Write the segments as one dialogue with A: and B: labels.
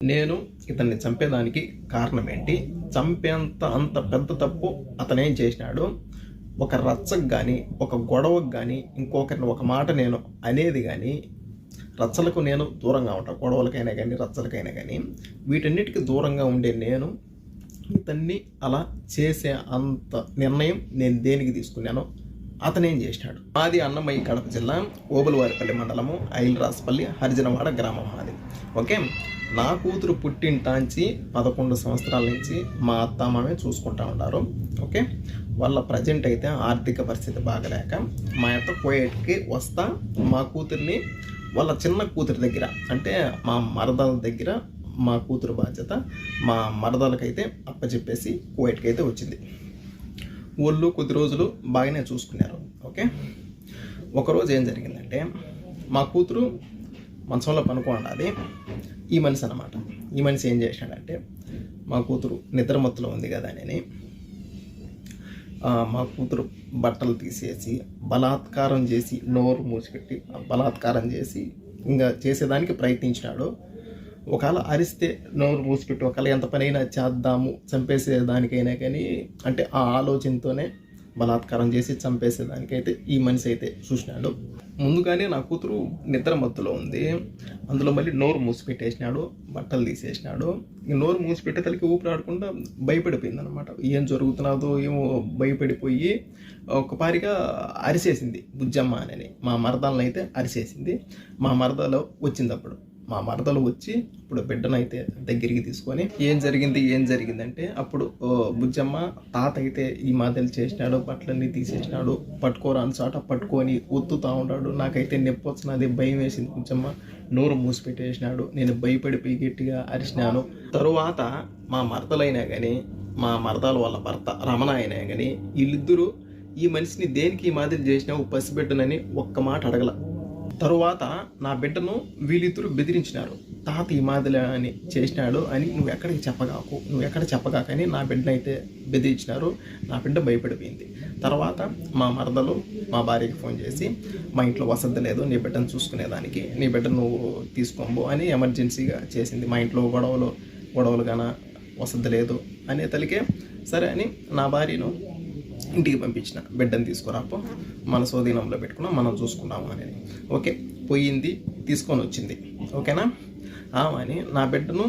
A: నేను ఇతన్ని చంపేదానికి కారణం ఏంటి? అంత పెద్ద తప్పు అతనేం చేసినాడు? ఒక రచ్చకు కానీ, ఒక గొడవకు కానీ, ఇంకొకరిని ఒక మాట నేను అనేది కానీ, రచ్చలకు నేను దూరంగా ఉంటాను. గొడవలకైనా కానీ, రచ్చలకైనా కానీ, వీటన్నిటికీ దూరంగా ఉండే నేను ఇతన్ని అలా చేసే అంత నిర్ణయం నేను దేనికి తీసుకున్నానో అతనేం చేసినాడు. మాది అన్నమయ్య కడప జిల్లా ఓబులవారిపల్లి మండలము ఐలరాజపల్లి హరిజనవాడ గ్రామం మాది. ఓకే, నా కూతురు పుట్టింటాంచి 11 సంవత్సరాల నుంచి మా అత్తమామే చూసుకుంటా ఉన్నారు. ఓకే, వాళ్ళ ప్రజెంట్ అయితే ఆర్థిక పరిస్థితి బాగలేక మా అత్త కోయేట్కి వస్తా మా కూతుర్ని వాళ్ళ చిన్న కూతురి దగ్గర, అంటే మా మరదల దగ్గర మా కూతురు బాధ్యత మా మరదలకైతే అప్పచెప్పేసి కోయేట్కి అయితే వచ్చింది. ఊళ్ళో కొద్ది రోజులు బాగానే చూసుకున్నారు. ఓకే, ఒకరోజు ఏం జరిగిందంటే మా కూతురు మంచంలో పనుకోండి, ఈ మనిషి అనమాట. ఈ మనిషి ఏం చేశాడంటే మా కూతురు నిద్రమత్తులో ఉంది కదా అని మా కూతురు బట్టలు తీసేసి బలాత్కారం చేసి నోరు మూసిపెట్టి బలాత్కారం చేసి ఇంకా చేసేదానికి ప్రయత్నించినాడు. ఒకవేళ అరిస్తే నోరు మూసిపెట్టి ఒకవేళ ఎంత పనైనా చేద్దాము చంపేసేదానికైనా కానీ, అంటే ఆ ఆలోచనతోనే బలాత్కారం చేసి చంపేసేదానికైతే ఈ మనిషి అయితే చూసినాడు. ముందుగానే నా కూతురు నిద్ర మత్తులో ఉంది, అందులో మళ్ళీ నోరు మూసిపెట్టేసినాడు, బట్టలు తీసేసినాడు. నోరు మూసిపెట్టే తలకి ఊపిరాడకుండా భయపడిపోయింది అనమాట. ఏం జరుగుతున్నదో ఏమో భయపడిపోయి ఒకపారిగా అరిసేసింది బుజ్జమ్మ అని. మా మరదలను అయితే అరిసేసింది. మా మరదలో వచ్చింది. మా మరదలు వచ్చి ఇప్పుడు బిడ్డనైతే దగ్గరికి తీసుకొని ఏం జరిగిందంటే అప్పుడు బుజ్జమ్మ తాత అయితే ఈ మాదిరి చేసినాడు, బట్టలన్నీ తీసేసినాడు, పట్టుకోరాని చాట పట్టుకొని ఒత్తుతా ఉన్నాడు. నాకైతే నొప్పి వచ్చినది, భయం వేసింది. బుజ్జమ్మ నోరు మూసిపెట్టేసినాడు. నేను భయపడిపోయి గట్టిగా అరిచినాను. తరువాత మా మరదలైనా కానీ, మా మరదలు వాళ్ళ భర్త రమణ అయినా కానీ, వీళ్ళిద్దరూ ఈ మనిషిని దేనికి ఈ మాదిరి చేసినావు పసిబిడ్డనని ఒక్క మాట అడగల. తరువాత నా బిడ్డను వీళ్ళిద్దరూ బెదిరించినారు. తాత ఈ మాదిరి అని చేసినాడు అని నువ్వు ఎక్కడ చెప్పగాకని నా బిడ్డనైతే బెదిరించినారు. నా బిడ్డ భయపడిపోయింది. తర్వాత మా మరదలు మా భార్యకి ఫోన్ చేసి మా ఇంట్లో వసతి లేదు, నీ బిడ్డను చూసుకునేదానికి, నీ బిడ్డ నువ్వు తీసుకోంబు అని ఎమర్జెన్సీగా చేసింది. మా ఇంట్లో గొడవలు గాన వసతి లేదు అనే తలికే సరే అని నా భార్యను ఇంటికి పంపించిన. బిడ్డను తీసుకురాపో, మన స్వాధీనంలో పెట్టుకున్నాం, మనం చూసుకున్నాము అని. ఓకే, పోయింది, తీసుకొని వచ్చింది. ఓకేనా, అని నా బిడ్డను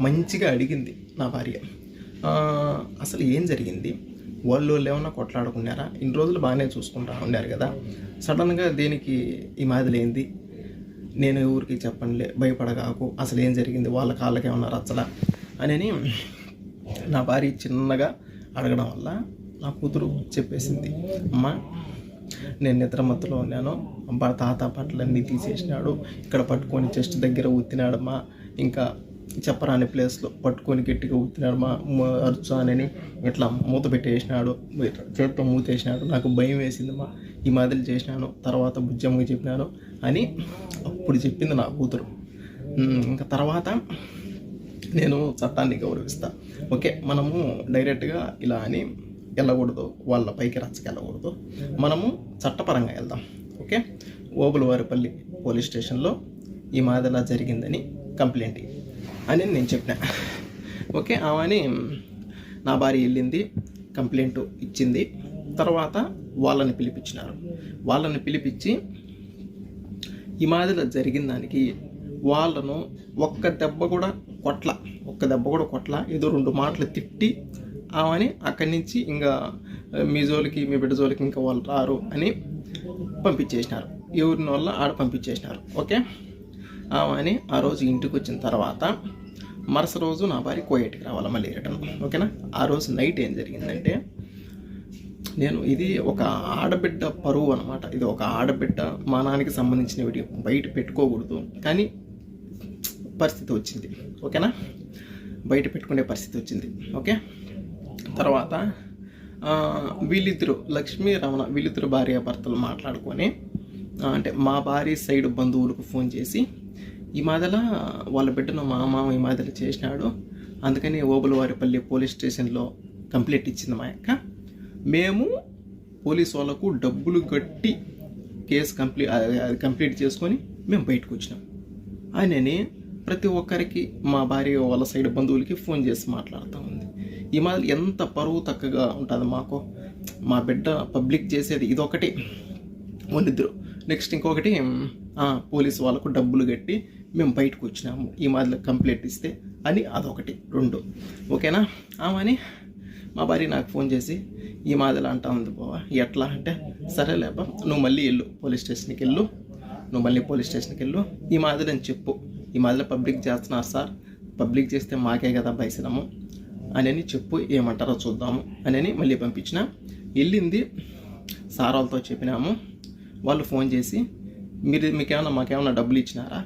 A: మంచిగా అడిగింది నా భార్య. అసలు ఏం జరిగింది, వాళ్ళు ఏమన్నా కొట్లాడుకున్నారా, ఇన్ని రోజులు బాగానే చూసుకుంటా ఉన్నారు కదా, సడన్గా దేనికి ఈ మాదిరి ఏంది, నేను ఊరికి చెప్పండిలే, భయపడగాకు, అసలు ఏం జరిగింది, వాళ్ళ కాళ్ళకి ఏమన్నా రచ్చలా అని నా భార్య చిన్నగా అడగడం వల్ల నా కూతురు చెప్పేసింది. అమ్మ, నేను నిద్రమత్తులో ఉన్నాను, తాత బట్టలన్నీ తీసేసినాడు, ఇక్కడ పట్టుకొని చెస్ట్ దగ్గర ఊతినాడమ్మా, ఇంకా చెప్పరాని ప్లేస్లో పట్టుకొని గట్టిగా ఊతినాడమ్మా, అరుచానని ఇట్లా మూత పెట్టేసినాడు, చేతితో మూతేసినాడు, నాకు భయం వేసిందమ్మా, ఈ మాదిరి చేసినాను, తర్వాత బుజ్జమ్మకి చెప్పినాను అని అప్పుడు చెప్పింది నా కూతురు. ఇంకా తర్వాత నేను చట్టాన్ని గౌరవిస్తా. ఓకే, మనము డైరెక్ట్గా ఇలా అని వెళ్ళకూడదు, వాళ్ళ పైకి రచ్చకి వెళ్ళకూడదు, మనము చట్టపరంగా వెళ్దాం. ఓకే, ఓబులవారిపల్లి పోలీస్ స్టేషన్లో ఈ మాదిరిలా జరిగిందని కంప్లైంట్ అని నేను చెప్పిన. ఓకే, ఆమెని నా భార్య వెళ్ళింది, కంప్లైంట్ ఇచ్చింది. తర్వాత వాళ్ళని పిలిపించి ఈ మాదిరిలా జరిగిన దానికి వాళ్ళను ఒక్క దెబ్బ కూడా కొట్ల, ఏదో 2 మాటలు తిట్టి ఆమెని అక్కడి నుంచి ఇంకా మీ బిడ్డ జోలికి ఇంకా వాళ్ళు రారు అని పంపించేసినారు. ఎవరిని వల్ల ఆడ పంపించేసినారు. ఓకే, ఆమెని ఆ రోజు ఇంటికి వచ్చిన తర్వాత మరుసటి రోజు నా భార్య కోయేటికి రావాలి మళ్ళీ రిటర్న్. ఓకేనా, ఆ రోజు నైట్ ఏం జరిగిందంటే, ఇది ఒక ఆడబిడ్డ పరువు అనమాట, ఇది ఒక ఆడబిడ్డ మానానికి సంబంధించిన వీడియో, బయట పెట్టుకోకూడదు కానీ పరిస్థితి వచ్చింది. ఓకేనా, బయట పెట్టుకునే పరిస్థితి వచ్చింది. ఓకే, తర్వాత వీళ్ళిద్దరు లక్ష్మీ రమణ వీళ్ళిద్దరు భార్యాభర్తలు మాట్లాడుకొని, అంటే మా భార్య సైడ్ బంధువులకు ఫోన్ చేసి ఈ మాదిరిలా వాళ్ళ బిడ్డను మా మామ ఈ మాదిరి చేసినాడు, అందుకని ఓబులవారిపల్లి పోలీస్ స్టేషన్లో కంప్లైంట్ ఇచ్చింది మా అక్క, మేము పోలీసు వాళ్ళకు డబ్బులు కట్టి కేసు కంప్లీట్ చేసుకొని మేము బయటకు వచ్చినాం అని ప్రతి ఒక్కరికి మా భార్య వాళ్ళ సైడ్ బంధువులకి ఫోన్ చేసి మాట్లాడుతూ ఉంది. ఈ మాదిరి ఎంత పరువు తక్కువగా ఉంటుంది మాకు. మా బిడ్డ పబ్లిక్ చేసేది ఇదొకటి వాళ్ళిద్దరు. నెక్స్ట్ ఇంకొకటి పోలీసు వాళ్ళకు డబ్బులు కట్టి మేము బయటకు వచ్చినాము ఈ మాదిరి కంప్లైంట్ ఇస్తే అని అదొకటి 2. ఓకేనా? ఆమెని మా భార్య నాకు ఫోన్ చేసి ఈ మాదిరి అంటా ఉంది బావా, ఎట్లా అంటే సరేలేబ్బా నువ్వు మళ్ళీ పోలీస్ స్టేషన్కి వెళ్ళు, ఈ మాదిరి అని చెప్పు, ఈ మాదిరి పబ్లిక్ చేస్తున్నారు సార్, పబ్లిక్ చేస్తే మాకే కదా భయసనము అని చెప్పు, ఏమంటారో చూద్దాము అని మళ్ళీ పంపించిన. వెళ్ళింది సార్ వాళ్ళతో చెప్పినాము. వాళ్ళు ఫోన్ చేసి మాకేమన్నా డబ్బులు ఇచ్చినారా,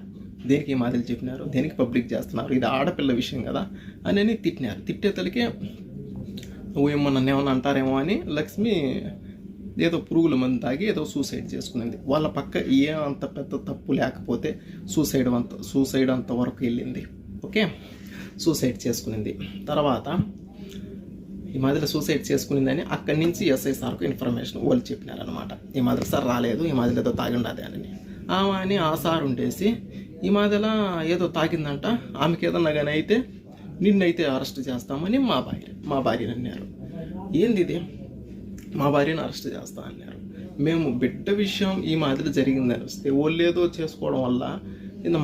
A: దేనికి ఈ మాదిరి చెప్పినారు, దేనికి పబ్లిక్ చేస్తున్నారు, ఇది ఆడపిల్ల విషయం కదా అని తిట్టినారు. తిట్టేతలకే నువ్వేమో నన్ను ఏమన్నా అంటారేమో అని లక్ష్మి ఏదో పురుగుల మందు తాగి ఏదో సూసైడ్ చేసుకునింది. వాళ్ళ పక్క అంత పెద్ద తప్పు లేకపోతే సూసైడ్ అంత వరకు వెళ్ళింది. ఓకే, సూసైడ్ చేసుకునింది. తర్వాత ఈ మాదిరి సూసైడ్ చేసుకునిందని అక్కడి నుంచి ఎస్ఐ సార్కు ఇన్ఫర్మేషన్ వాళ్ళు చెప్పినారనమాట. ఈ మాదిరి సార్ రాలేదు, ఈ మాదిరి ఏదో తాగిండదే అని. ఆమె అని ఆ సార్ ఉండేసి ఈ మాదిరిలా ఏదో తాగిందంట, ఆమెకి ఏదన్నా కానీ అయితే నిన్నైతే అరెస్ట్ చేస్తామని మా భార్యని అన్నారు. ఏంది ఇది, మా భార్యను అరెస్ట్ చేస్తా అన్నారు. మేము బిడ్డ విషయం ఈ మాదిరి జరిగిందని వస్తే వాళ్ళు ఏదో చేసుకోవడం వల్ల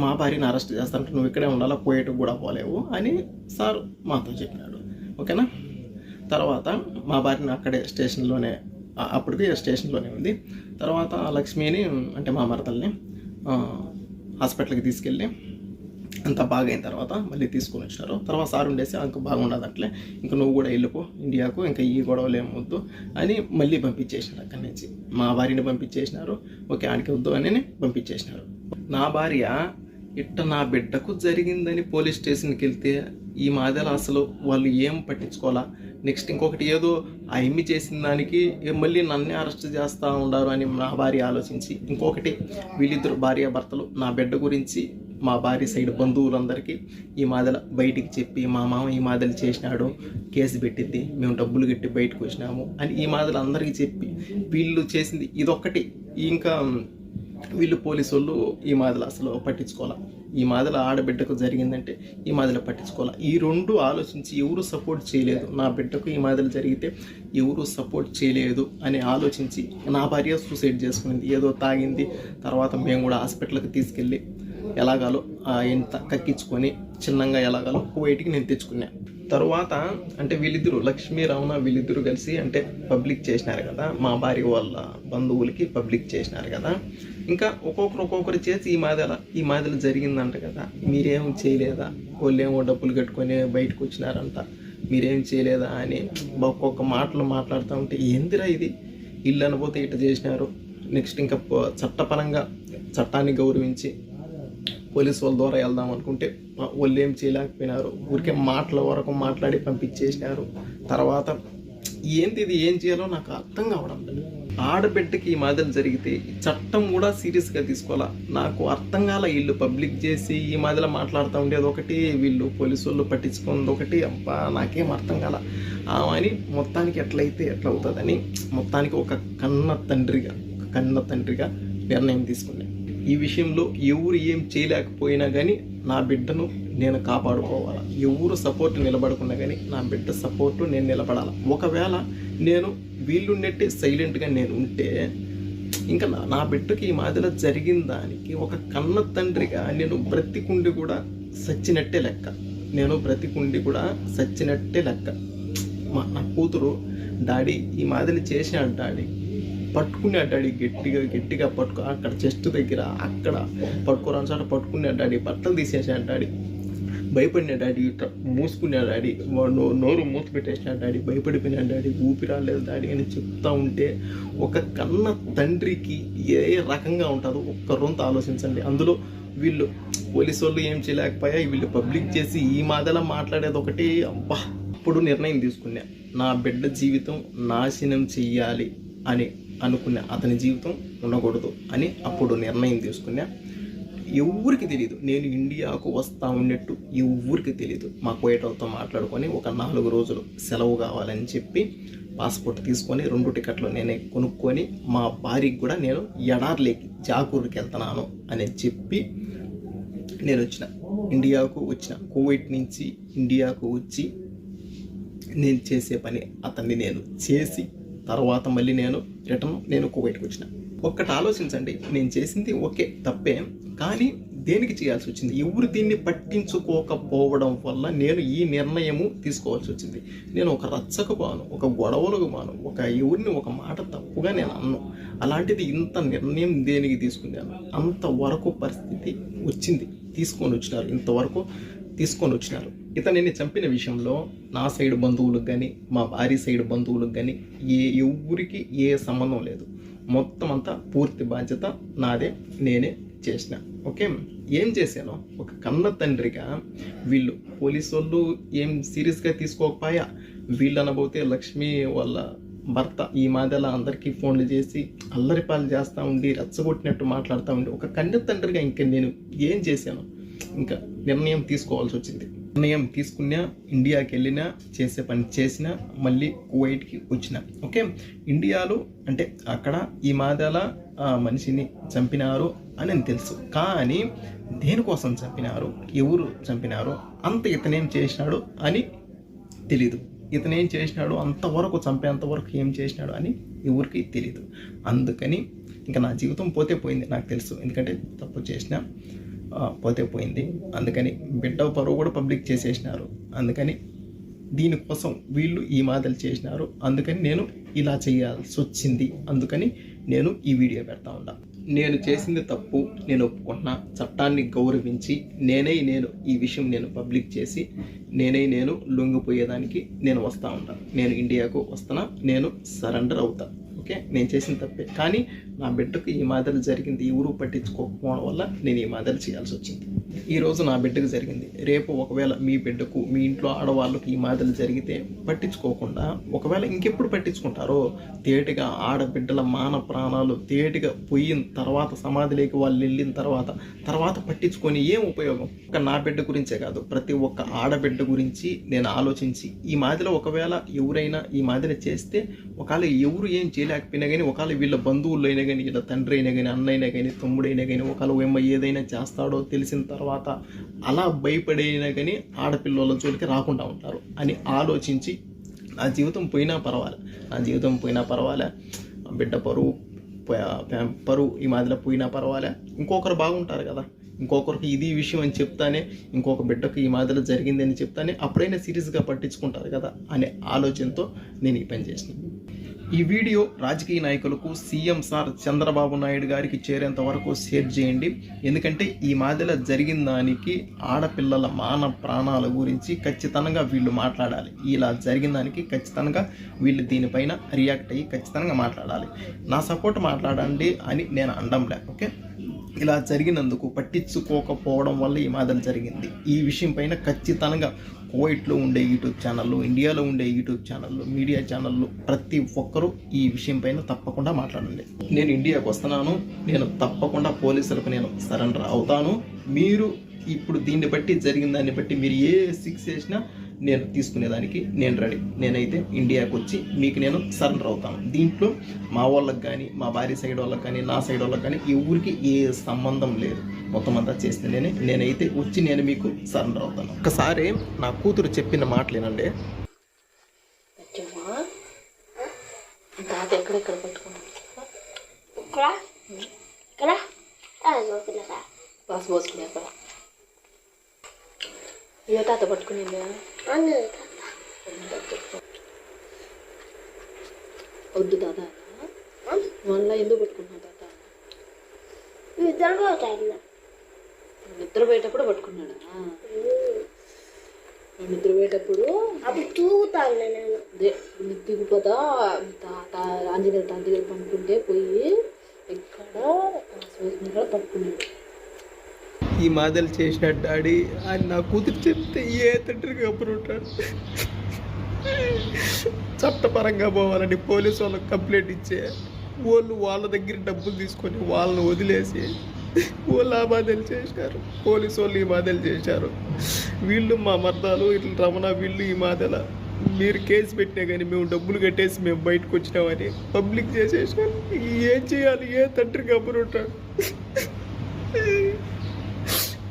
A: మా భార్యను అరెస్ట్ చేస్తానంటే నువ్వు ఇక్కడే ఉండాలా, పోయేటకు కూడా పోలేవు అని సార్ మాతో చెప్పినాడు. ఓకేనా? తర్వాత మా భార్యని అక్కడే స్టేషన్లోనే, అప్పటికి స్టేషన్లోనే ఉంది. తర్వాత లక్ష్మిని అంటే మా మరదల్ని హాస్పిటల్కి తీసుకెళ్ళి అంతా బాగా అయిన తర్వాత మళ్ళీ తీసుకొని వచ్చినారు. తర్వాత సార్ ఉండేసి అంక బాగుండదు అట్లే, ఇంకా నువ్వు కూడా వెళ్ళిపో ఇండియాకు, ఇంకా ఈ గొడవలు ఏమొద్దు అని మళ్ళీ పంపించేసినారు. అక్కడి నుంచి మా భార్యని పంపించేసినారు. ఓకే ఆడికి వద్దు అని పంపించేసినారు. నా భార్య నా బిడ్డకు జరిగిందని పోలీస్ స్టేషన్కి వెళ్తే ఈ మాదిరి అసలు వాళ్ళు ఏం పట్టించుకోవాలా. నెక్స్ట్ ఇంకొకటి ఏదో ఆ ఎమ్మి చేసిన దానికి మళ్ళీ నన్నే అరెస్ట్ చేస్తూ ఉండారు అని నా భార్య ఆలోచించి, ఇంకొకటి వీళ్ళిద్దరు భార్యాభర్తలు నా బిడ్డ గురించి మా భార్య సైడ్ బంధువులందరికీ ఈ మాదిరి బయటికి చెప్పి మా మామ ఈ మాదిరి చేసినాడు, కేసు పెట్టింది, మేము డబ్బులు కట్టి బయటకు వచ్చినాము అని ఈ మాదిరి అందరికీ చెప్పి వీళ్ళు చేసింది ఇదొక్కటి. ఇంకా వీళ్ళు పోలీసు వాళ్ళు ఈ మాదిరి అసలు పట్టించుకోవాలి. ఈ మాదిరి ఆడబిడ్డకు జరిగిందంటే ఈ మాదిరి పట్టించుకోవాలి. ఈ 2 ఆలోచించి ఎవరు సపోర్ట్ చేయలేదు, నా బిడ్డకు ఈ మాదిరి జరిగితే ఎవరు సపోర్ట్ చేయలేదు అని ఆలోచించి నా భార్య సూసైడ్ చేసుకునింది. ఏదో తాగింది. తర్వాత మేము కూడా హాస్పిటల్కి తీసుకెళ్ళి ఎలాగాలో ఎంత కక్కించుకొని చిన్నగా ఎలాగాలో కువైట్కి నేను తెచ్చుకున్నా. తర్వాత అంటే వీళ్ళిద్దరు లక్ష్మీ రమణ వీళ్ళిద్దరూ కలిసి అంటే పబ్లిక్ చేసినారు కదా, మా భార్య వాళ్ళ బంధువులకి పబ్లిక్ చేసినారు కదా. ఇంకా ఒక్కొక్కరు చేసి ఈ మాదిరి జరిగిందంట కదా, మీరేం చేయలేదా, వాళ్ళేమో డబ్బులు కట్టుకొని బయటకు వచ్చినారంట, మీరేం చేయలేదా అని ఒక్కొక్క మాటలు మాట్లాడుతూ ఉంటే ఏందిరా ఇది, ఇల్లు అనబోతే ఇట్లా చేసినారు. నెక్స్ట్ ఇంకా చట్టపరంగా చట్టాన్ని గౌరవించి పోలీసు వాళ్ళ ద్వారా వెళ్దాం అనుకుంటే వాళ్ళు ఏం చేయలేకపోయినారు, ఊరికే మాటల వరకు మాట్లాడి పంపించేసినారు. తర్వాత ఏంది ఇది, ఏం చేయాలో నాకు అర్థం కావడం లేదు. ఆడబిడ్డకి ఈ మాదిరి జరిగితే చట్టం కూడా సీరియస్గా తీసుకోవాలా. నాకు అర్థం కాల, వీళ్ళు పబ్లిక్ చేసి ఈ మాదిరిలో మాట్లాడుతూ ఉండేది ఒకటి, వీళ్ళు పోలీసు వాళ్ళు పట్టించుకున్నది ఒకటి. అబ్బా నాకేం అర్థం కాల. అని మొత్తానికి ఎట్లయితే ఎట్లా అవుతుందని మొత్తానికి ఒక కన్న తండ్రిగా నిర్ణయం తీసుకున్నాను. ఈ విషయంలో ఎవరు ఏం చేయలేకపోయినా కానీ నా బిడ్డను నేను కాపాడుకోవాలా. ఎవరు సపోర్ట్ నిలబడకున్నా కానీ నా బిడ్డ సపోర్టు నేను నిలబడాలి. ఒకవేళ నేను వీళ్ళున్నట్టే సైలెంట్గా నేను ఉంటే ఇంకా నా బిడ్డకి ఈ మాదిరిలో జరిగిన దానికి ఒక కన్న తండ్రిగా నేను బ్రతికుండి కూడా సచ్చినట్టే లెక్క. నా కూతురు డాడీ ఈ మాదిరి చేసినాడు, డాడీ పట్టుకున్నాడు, డాడీ గట్టిగా పట్టుకో, అక్కడ చెస్ట్ దగ్గర అక్కడ పట్టుకోరాని చోట పట్టుకున్నాడు డాడీ, బట్టలు తీసేసాడు డాడీ, భయపడినా డాడీ, మూసుకున్నాడు డాడీ, నోరు మూసి పెట్టేసినాడు డాడీ, భయపడిపోయినాడు డాడీ, ఊపి రాలేదు డాడీ అని చెప్తా ఉంటే ఒక కన్న తండ్రికి ఏ రకంగా ఉంటుందో ఒక్క రొంత ఆలోచించండి. అందులో వీళ్ళు పోలీసు వాళ్ళు ఏం చేయలేకపోయా, వీళ్ళు పబ్లిక్ చేసి ఈ మాదిరిలా మాట్లాడేది ఒకటి. అబ్బా అప్పుడు నిర్ణయం తీసుకున్నా, నా బిడ్డ జీవితం నాశనం చెయ్యాలి అని అనుకున్నా, అతని జీవితం ఉండకూడదు అని అప్పుడు నిర్ణయం తీసుకున్నా. ఎవరికి తెలియదు నేను ఇండియాకు వస్తా ఉన్నట్టు, ఎవరికి తెలియదు. మా కోయటోతో మాట్లాడుకొని ఒక 4 రోజులు సెలవు కావాలని చెప్పి పాస్పోర్ట్ తీసుకొని 2 టికెట్లు నేనే కొనుక్కొని మా భార్యకి కూడా నేను ఎడార్లేకి జాకూర్కి వెళ్తున్నాను అని చెప్పి నేను వచ్చిన. ఇండియాకు వచ్చిన, కువైట్ నుంచి ఇండియాకు వచ్చి నేను చేసే పని అతన్ని నేను చేసి తర్వాత మళ్ళీ నేను కువైట్కి వచ్చిన. ఒక్కటి ఆలోచించండి, నేను చేసింది ఓకే తప్పే, కానీ దేనికి చేయాల్సి వచ్చింది? ఎవరు దీన్ని పట్టించుకోకపోవడం వల్ల నేను ఈ నిర్ణయము తీసుకోవాల్సి వచ్చింది. నేను ఒక రచ్చకు బాను, ఒక గొడవలకు బాను, ఎవరిని ఒక మాట తప్పుగా నేను అన్ను. అలాంటిది ఇంత నిర్ణయం దేనికి తీసుకున్నాను? అంతవరకు పరిస్థితి వచ్చింది, ఇంతవరకు తీసుకొని వచ్చినారు. ఇతనిని చంపిన విషయంలో నా సైడ్ బంధువులకు కానీ మా భార్య సైడ్ బంధువులకు కానీ ఎవరికి ఏ సంబంధం లేదు. మొత్తం అంతా పూర్తి బాధ్యత నాదే, నేనే చేసిన. ఓకే, ఏం చేశాను? ఒక కన్న తండ్రిగా వీళ్ళు పోలీసు వాళ్ళు ఏం సీరియస్గా తీసుకోకపోయా. వీళ్ళు అనబోతే లక్ష్మి వాళ్ళ భర్త ఈ మాదిరిలా అందరికీ ఫోన్లు చేసి అల్లరిపాలు చేస్తూ ఉండి రెచ్చగొట్టినట్టు మాట్లాడుతూ ఉండి ఒక కన్న తండ్రిగా ఇంకా నేను ఏం చేశాను? ఇంకా నిర్ణయం తీసుకోవాల్సి వచ్చింది. నిర్ణయం తీసుకున్నా, ఇండియాకి వెళ్ళినా, చేసే పని చేసినా, మళ్ళీ కువైట్కి వచ్చిన. ఓకే, ఇండియాలో అంటే అక్కడ ఈ మాదిరిలా మనిషిని చంపినారు అని తెలుసు, కానీ దేనికోసం చంపినారు, ఎవరు చంపినారు, అంత ఇతనేం చేసినాడు అని తెలీదు. ఇతనేం చేసినాడు, అంతవరకు చంపేంతవరకు ఏం చేసినాడు అని ఎవరికి తెలీదు. అందుకని ఇంకా నా జీవితం పోతే పోయింది నాకు తెలుసు, ఎందుకంటే తప్పు చేసిన పోతే పోయింది. అందుకని బిడ్డ పరువు కూడా పబ్లిక్ చేసేసినారు. అందుకని దీనికోసం వీళ్ళు ఈ మాటలు చేసినారు. అందుకని నేను ఇలా చేయాల్సి వచ్చింది. అందుకని నేను ఈ వీడియో పెడతా ఉన్నా. నేను చేసింది తప్పు, నేను ఒప్పుకుంటున్నా. చట్టాన్ని గౌరవించి నేను ఈ విషయం నేను పబ్లిక్ చేసి నేను లొంగిపోయేదానికి నేను వస్తూ ఉంటాను. నేను ఇండియాకు వస్తున్నా, నేను సరెండర్ అవుతా. ఓకే, నేను చేసిన తప్పే, కానీ నా బిడ్డకు ఈ మాదిరి జరిగింది, ఎవరు పట్టించుకోకపోవడం వల్ల నేను ఈ మాదిరి చేయాల్సి వచ్చింది. ఈరోజు నా బిడ్డకు జరిగింది, రేపు ఒకవేళ మీ బిడ్డకు, మీ ఇంట్లో ఆడవాళ్ళకు ఈ మాదిరి జరిగితే పట్టించుకోకుండా ఒకవేళ ఇంకెప్పుడు పట్టించుకుంటారో, తేటిగా ఆడబిడ్డల మాన ప్రాణాలు తేటిగా పోయిన తర్వాత, సమాధిలోకి వాళ్ళు వెళ్ళిన తర్వాత పట్టించుకొని ఏం ఉపయోగం? ఒక నా బిడ్డ గురించే కాదు, ప్రతి ఒక్క ఆడబిడ్డ గురించి నేను ఆలోచించి ఈ మాదిరిలో ఒకవేళ ఎవరైనా ఈ మాదిరి చేస్తే, ఒకవేళ ఎవరు ఏం చేయలేకపోయినా కానీ, ఒకవేళ వీళ్ళ బంధువులు అయినా కానీ, వీళ్ళ తండ్రి అయినా కానీ, అన్న అయినా కానీ, తమ్ముడైనా కానీ, ఒకవేళ ఏదైనా చేస్తాడో తెలిసిన తర్వాత అలా భయపడైనా కానీ ఆడపిల్లల జోలికి రాకుండా ఉంటారు అని ఆలోచించి నా జీవితం పోయినా పర్వాలే, బిడ్డ పరువు ఈ మాదిరిలో పోయినా పర్వాలే, ఇంకొకరు బాగుంటారు కదా, ఇంకొకరికి ఇది విషయం అని చెప్తానే, ఇంకొక బిడ్డకు ఈ మాదిరిలో జరిగింది అని చెప్తానే అప్పుడైనా సీరియస్గా పట్టించుకుంటారు కదా అనే ఆలోచనతో నేను ఈ పని చేసిన. ఈ వీడియో రాజకీయ నాయకులకు, సీఎం సార్ చంద్రబాబు నాయుడు గారికి చేరేంత వరకు షేర్ చేయండి. ఎందుకంటే ఈ మాదిరిలో జరిగిన దానికి ఆడపిల్లల మాన ప్రాణాల గురించి ఖచ్చితంగా వీళ్ళు మాట్లాడాలి. ఇలా జరిగిన దానికి ఖచ్చితంగా వీళ్ళు దీనిపైన రియాక్ట్ అయ్యి ఖచ్చితంగా మాట్లాడాలి. నా సపోర్ట్ మాట్లాడండి అని నేను అనడంలే. ఓకే, ఇలా జరిగినందుకు పట్టించుకోకపోవడం వల్ల ఈ మాదిరి జరిగింది. ఈ విషయం పైన ఖచ్చితంగా కువైట్లో ఉండే యూట్యూబ్ ఛానళ్ళు, ఇండియాలో ఉండే యూట్యూబ్ ఛానళ్ళు, మీడియా ఛానళ్ళు ప్రతి ఒక్కరూ ఈ విషయం పైన తప్పకుండా మాట్లాడండి. నేను ఇండియాకు వస్తున్నాను, నేను తప్పకుండా పోలీసులకు నేను సరెండర్ అవుతాను. మీరు ఇప్పుడు దీన్ని బట్టి, జరిగిన దాన్ని బట్టి మీరు ఏ శిక్ష చేసినా నేను తీసుకునేదానికి నేను రెడీ. నేనైతే ఇండియాకు వచ్చి మీకు నేను సరెండర్ అవుతాను. దీంట్లో మా వాళ్ళకి కానీ, మా భార్య సైడ్ వాళ్ళకి కానీ, నా సైడ్ వాళ్ళకి కానీ ఎవరికి ఏ సంబంధం లేదు. మొత్తం అంతా చేస్తే నేనైతే వచ్చి నేను మీకు సరెండర్ అవుతాను. ఒకసారి నా కూతురు చెప్పిన మాటలేనండి.
B: ఏ తాత పట్టుకునిందా? వద్దు తాత, మళ్ళీ ఎందుకు పట్టుకున్నావు తాత? నిద్రపోయేటప్పుడు పట్టుకున్నాడా? నిద్రపోయేటప్పుడు దిగుపోతా తాత ఆంజనేయ తాత దగ్గర పనుకుంటే పోయి ఇక్కడ పట్టుకున్నాడు.
A: ఈ మాదలు చేసిన డాడీ అని నా కూతురు చెప్తే ఏ తండ్రికి అప్పుడు ఉంటాడు. చట్టపరంగా పోవాలని పోలీసు వాళ్ళకి కంప్లైంట్ ఇచ్చే వాళ్ళు వాళ్ళ దగ్గర డబ్బులు తీసుకొని వాళ్ళని వదిలేసి వాళ్ళు ఆ బాధలు చేశారు. పోలీసు వాళ్ళు ఈ బాధలు చేశారు. వీళ్ళు మా మర్దాలు ఇట్లా రమణ, వీళ్ళు ఈ మాదల మీరు కేసు పెట్టినా కానీ మేము డబ్బులు కట్టేసి మేము బయటకు వచ్చినామని పబ్లిక్ చేసేసారు. ఏం చేయాలి? ఏ తండ్రికి అప్పుడు ఉంటాడు?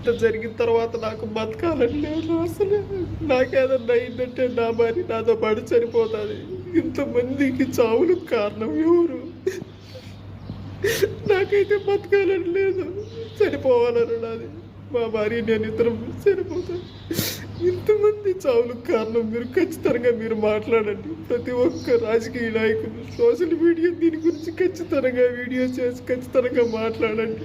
A: ఇంత జరిగిన తర్వాత నాకు బతకాలని లేదు అసలు. నాకేదన్నా అయిందంటే నా భార్య నాతో పాటు చనిపోతుంది. ఇంతమందికి చావులకు కారణం ఎవరు? నాకైతే బతకాలని లేదు, చనిపోవాలని నాది. మా భార్య నేను ఇద్దరం చనిపోతాను. ఇంతమంది చావులకు కారణం మీరు ఖచ్చితంగా మీరు మాట్లాడండి. ప్రతి ఒక్క రాజకీయ నాయకులు సోషల్ మీడియా దీని గురించి ఖచ్చితంగా వీడియో చేసి ఖచ్చితంగా మాట్లాడండి.